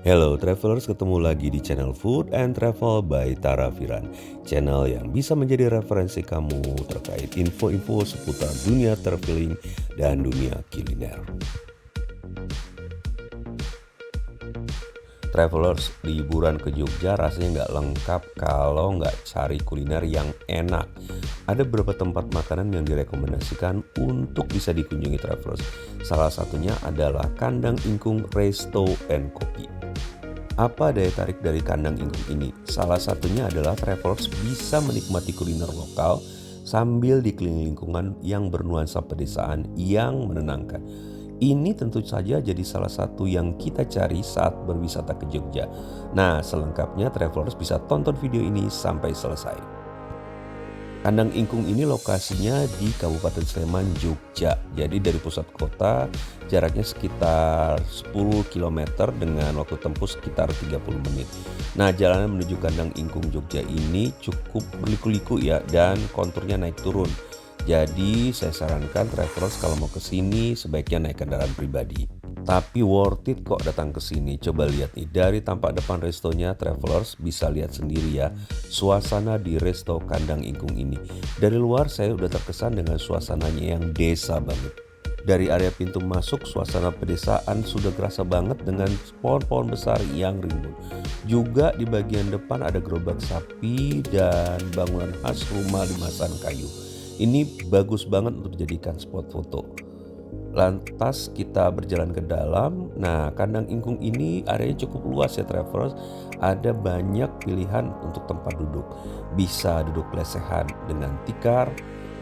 Hello travelers, ketemu lagi di channel Food and Travel by Tara Firan. Channel yang bisa menjadi referensi kamu terkait info-info seputar dunia traveling dan dunia kuliner. Travelers, liburan ke Jogja rasanya nggak lengkap kalau nggak cari kuliner yang enak. Ada beberapa tempat makanan yang direkomendasikan untuk bisa dikunjungi travelers. Salah satunya adalah Kandang Ingkung Resto and Kopi. Apa daya tarik dari Kandang Ingkung ini? Salah satunya adalah travelers bisa menikmati kuliner lokal sambil dikelilingi lingkungan yang bernuansa pedesaan yang menenangkan. Ini tentu saja jadi salah satu yang kita cari saat berwisata ke Jogja. Nah, selengkapnya travelers bisa tonton video ini sampai selesai. Kandang Ingkung ini lokasinya di Kabupaten Sleman, Jogja. Jadi dari pusat kota jaraknya sekitar 10 km dengan waktu tempuh sekitar 30 menit. Nah, jalanan menuju Kandang Ingkung Jogja ini cukup berliku-liku ya, dan konturnya naik turun. Jadi saya sarankan travelers kalau mau ke sini sebaiknya naik kendaraan pribadi. Tapi worth it kok datang ke sini. Coba lihat nih, dari tampak depan restonya travelers bisa lihat sendiri ya suasana di resto Kandang Ingkung ini. Dari luar saya udah terkesan dengan suasananya yang desa banget. Dari area pintu masuk suasana pedesaan sudah kerasa banget dengan pohon-pohon besar yang rimbun. Juga di bagian depan ada gerobak sapi dan bangunan khas rumah limasan kayu. Ini bagus banget untuk dijadikan spot foto. Lantas kita berjalan ke dalam. Nah, Kandang Ingkung ini areanya cukup luas ya travelers. Ada banyak pilihan untuk tempat duduk. Bisa duduk lesehan dengan tikar.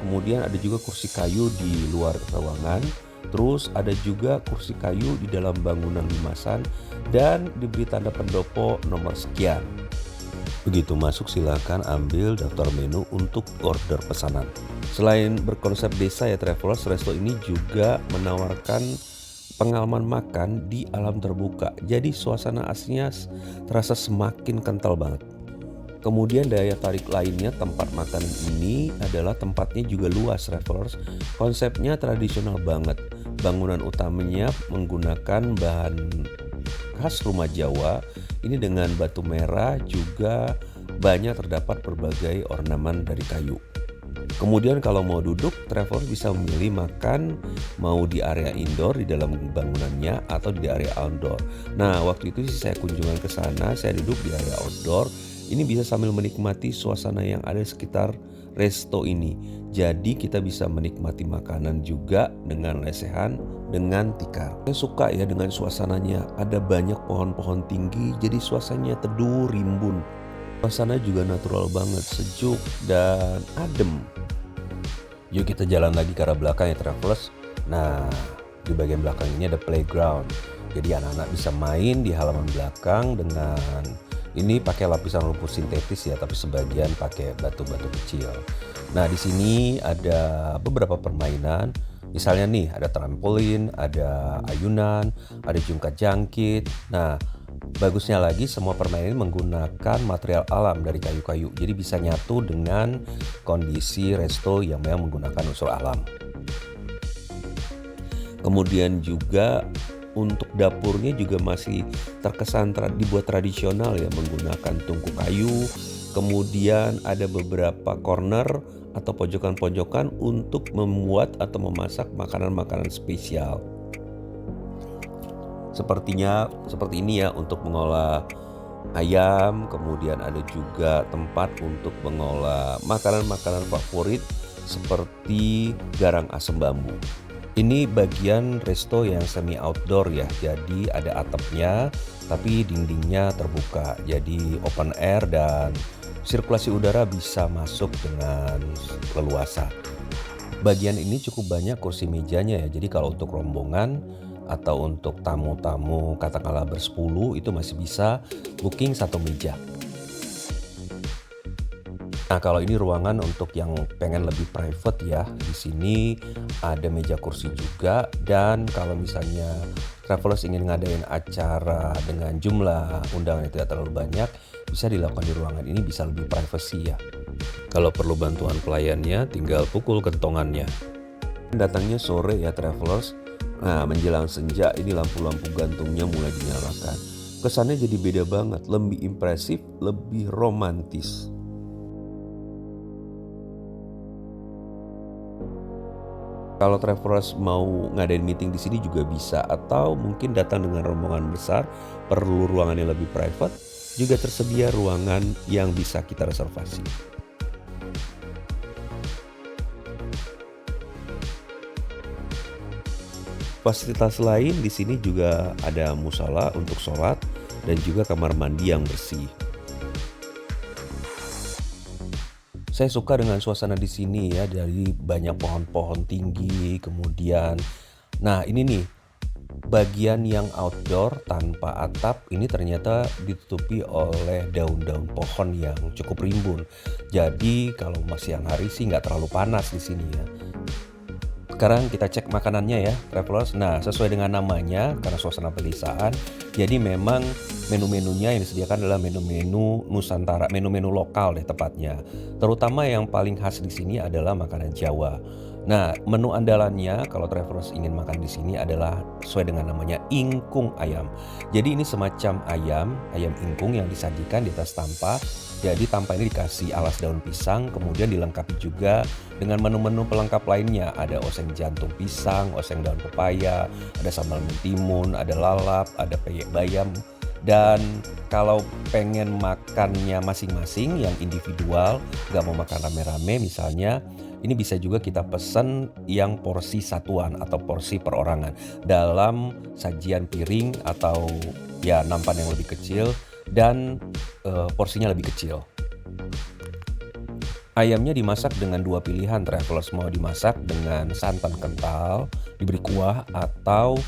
Kemudian ada juga kursi kayu di luar ruangan. Terus ada juga kursi kayu di dalam bangunan limasan dan diberi tanda pendopo nomor sekian. Begitu masuk silakan ambil daftar menu untuk order pesanan. Selain berkonsep desa ya travelers, resto ini juga menawarkan pengalaman makan di alam terbuka. Jadi suasana aslinya terasa semakin kental banget. Kemudian daya tarik lainnya tempat makan ini adalah tempatnya juga luas travelers. Konsepnya tradisional banget. Bangunan utamanya menggunakan bahan khas rumah Jawa. Ini dengan batu merah, juga banyak terdapat berbagai ornamen dari kayu. Kemudian kalau mau duduk, traveler bisa memilih makan mau di area indoor di dalam bangunannya atau di area outdoor. Nah, waktu itu sih saya kunjungan ke sana, saya duduk di area outdoor. Ini bisa sambil menikmati suasana yang ada di sekitar resto ini. Jadi kita bisa menikmati makanan juga dengan lesehan, dengan tikar. Saya suka ya dengan suasananya, ada banyak pohon-pohon tinggi, jadi suasananya teduh, rimbun. Suasana juga natural banget, sejuk dan adem. Yuk kita jalan lagi ke arah belakang ya travelers. Nah, di bagian belakang ini ada playground. Jadi anak-anak bisa main di halaman belakang dengan ini pakai lapisan rumput sintetis ya, tapi sebagian pakai batu-batu kecil. Nah, di sini ada beberapa permainan. Misalnya nih, ada trampolin, ada ayunan, ada jungkat jangkit. Nah, bagusnya lagi semua permainan ini menggunakan material alam dari kayu-kayu. Jadi bisa nyatu dengan kondisi resto yang memang menggunakan unsur alam. Kemudian juga untuk dapurnya juga masih terkesan dibuat tradisional ya, menggunakan tungku kayu. Kemudian ada beberapa corner atau pojokan-pojokan untuk membuat atau memasak makanan-makanan spesial. Seperti ini ya untuk mengolah ayam. Kemudian ada juga tempat untuk mengolah makanan-makanan favorit seperti garang asem bambu. Ini bagian resto yang semi outdoor ya, jadi ada atapnya tapi dindingnya terbuka, jadi open air dan sirkulasi udara bisa masuk dengan leluasa. Bagian ini cukup banyak kursi mejanya ya, jadi kalau untuk rombongan atau untuk tamu-tamu katakanlah bersepuluh itu masih bisa booking satu meja. Nah, kalau ini ruangan untuk yang pengen lebih private ya, di sini ada meja kursi juga. Dan kalau misalnya travelers ingin ngadain acara dengan jumlah undangan yang tidak terlalu banyak, bisa dilakukan di ruangan ini, bisa lebih privacy ya. Kalau perlu bantuan pelayannya, tinggal pukul kentongannya. Datangnya sore ya travelers. Nah, menjelang senja ini lampu-lampu gantungnya mulai dinyalakan. Kesannya jadi beda banget, lebih impresif, lebih romantis. Kalau travelers mau ngadain meeting di sini juga bisa, atau mungkin datang dengan rombongan besar, perlu ruangan yang lebih private, juga tersedia ruangan yang bisa kita reservasi. Fasilitas lain di sini juga ada musola untuk sholat dan juga kamar mandi yang bersih. Saya suka dengan suasana di sini ya, dari banyak pohon-pohon tinggi, kemudian, nah ini nih, bagian yang outdoor tanpa atap ini ternyata ditutupi oleh daun-daun pohon yang cukup rimbun. Jadi kalau siang hari sih nggak terlalu panas di sini ya. Sekarang kita cek makanannya ya, travelers. Nah, sesuai dengan namanya, karena suasana pedesaan, jadi memang menu-menunya yang disediakan adalah menu-menu Nusantara, menu-menu lokal deh tepatnya. Terutama yang paling khas di sini adalah makanan Jawa. Nah, menu andalannya kalau travelers ingin makan di sini adalah sesuai dengan namanya ingkung ayam. Jadi ini semacam ayam ingkung yang disajikan di atas tampah. Jadi tampah ini dikasih alas daun pisang, kemudian dilengkapi juga dengan menu-menu pelengkap lainnya. Ada oseng jantung pisang, oseng daun pepaya, ada sambal mentimun, ada lalap, ada peyek bayam. Dan kalau pengen makannya masing-masing yang individual, nggak mau makan rame-rame misalnya, ini bisa juga kita pesen yang porsi satuan atau porsi perorangan dalam sajian piring atau ya nampan yang lebih kecil dan porsinya lebih kecil. Ayamnya dimasak dengan dua pilihan, travelers mau dimasak dengan santan kental, diberi kuah, atau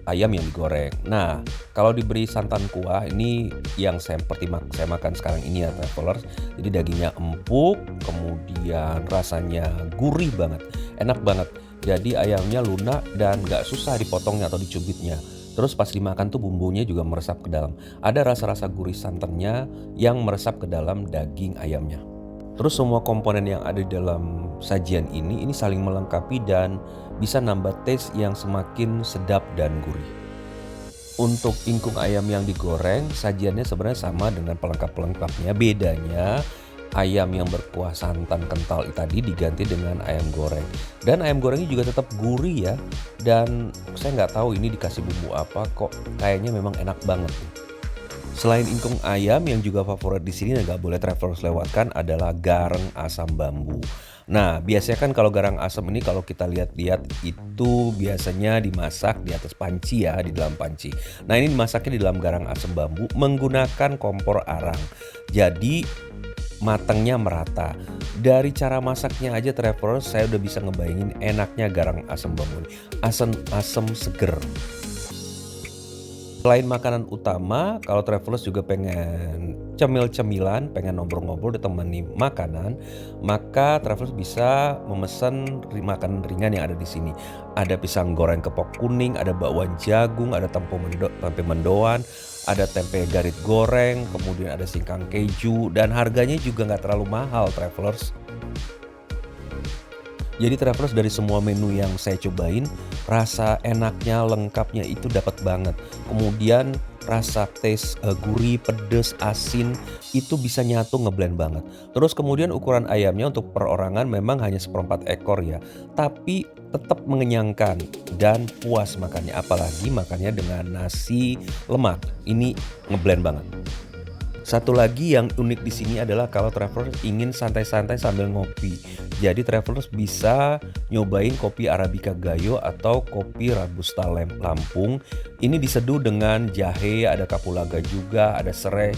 ayam yang digoreng. Nah, kalau diberi santan kuah ini yang seperti saya makan sekarang ini ya travelers. Jadi dagingnya empuk, kemudian rasanya gurih banget, enak banget. Jadi ayamnya lunak dan gak susah dipotongnya atau dicubitnya. Terus pas dimakan tuh bumbunya juga meresap ke dalam. Ada rasa-rasa gurih santannya yang meresap ke dalam daging ayamnya. Terus semua komponen yang ada di dalam sajian ini saling melengkapi dan bisa nambah taste yang semakin sedap dan gurih. Untuk ingkung ayam yang digoreng, sajiannya sebenarnya sama dengan pelengkap-pelengkapnya. Bedanya ayam yang berkuah santan kental tadi diganti dengan ayam goreng. Dan ayam gorengnya juga tetap gurih ya. Dan saya nggak tahu ini dikasih bumbu apa, kok kayaknya memang enak banget nih. Selain ingkung ayam yang juga favorit di sini dan nggak boleh travelers lewatkan adalah gareng asam bambu. Nah, biasanya kan kalau garang asam ini kalau kita lihat-lihat itu biasanya dimasak di atas panci ya, di dalam panci. Nah, ini dimasaknya di dalam garang asam bambu menggunakan kompor arang. Jadi matangnya merata. Dari cara masaknya aja travelers saya udah bisa ngebayangin enaknya garang asam bambu ini. Asam seger. Selain makanan utama, kalau travelers juga pengen cemil-cemilan, pengen ngobrol-ngobrol ditemani makanan, maka travelers bisa memesan makanan ringan yang ada di sini. Ada pisang goreng kepok kuning, ada bakwan jagung, ada tempe mendoan, ada tempe garit goreng, kemudian ada singkang keju, dan harganya juga nggak terlalu mahal travelers. Jadi travelers dari semua menu yang saya cobain, rasa enaknya, lengkapnya itu dapat banget. Kemudian rasa taste gurih, pedes, asin itu bisa nyatu ngeblend banget. Terus kemudian ukuran ayamnya untuk perorangan memang hanya 1/4 ekor ya. Tapi tetap mengenyangkan dan puas makannya. Apalagi makannya dengan nasi lemak. Ini ngeblend banget. Satu lagi yang unik di sini adalah kalau travelers ingin santai-santai sambil ngopi. Jadi travelers bisa nyobain kopi Arabica Gayo atau kopi Robusta Lampung. Ini diseduh dengan jahe, ada kapulaga juga, ada serai.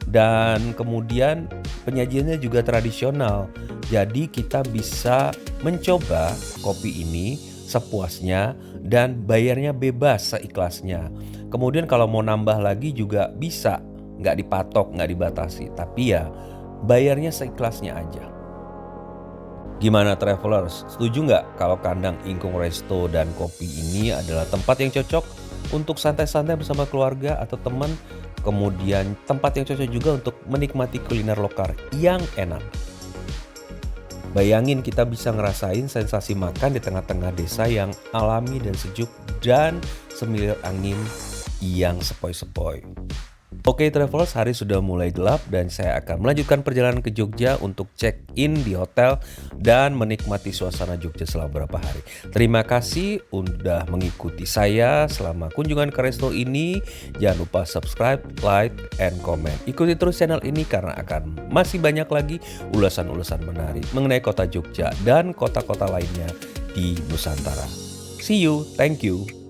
Dan kemudian penyajiannya juga tradisional. Jadi kita bisa mencoba kopi ini sepuasnya dan bayarnya bebas seikhlasnya. Kemudian kalau mau nambah lagi juga bisa. Nggak dipatok, nggak dibatasi, tapi ya bayarnya seikhlasnya aja. Gimana travelers? Setuju nggak kalau kandang Ingkung Resto dan Kopi ini adalah tempat yang cocok untuk santai-santai bersama keluarga atau teman? Kemudian tempat yang cocok juga untuk menikmati kuliner lokal yang enak. Bayangin kita bisa ngerasain sensasi makan di tengah-tengah desa yang alami dan sejuk dan semilir angin yang sepoi-sepoi. Oke travelers, hari sudah mulai gelap dan saya akan melanjutkan perjalanan ke Jogja untuk check-in di hotel dan menikmati suasana Jogja selama beberapa hari. Terima kasih udah mengikuti saya selama kunjungan ke resto ini. Jangan lupa subscribe, like, and comment. Ikuti terus channel ini karena akan masih banyak lagi ulasan-ulasan menarik mengenai kota Jogja dan kota-kota lainnya di Nusantara. See you, thank you.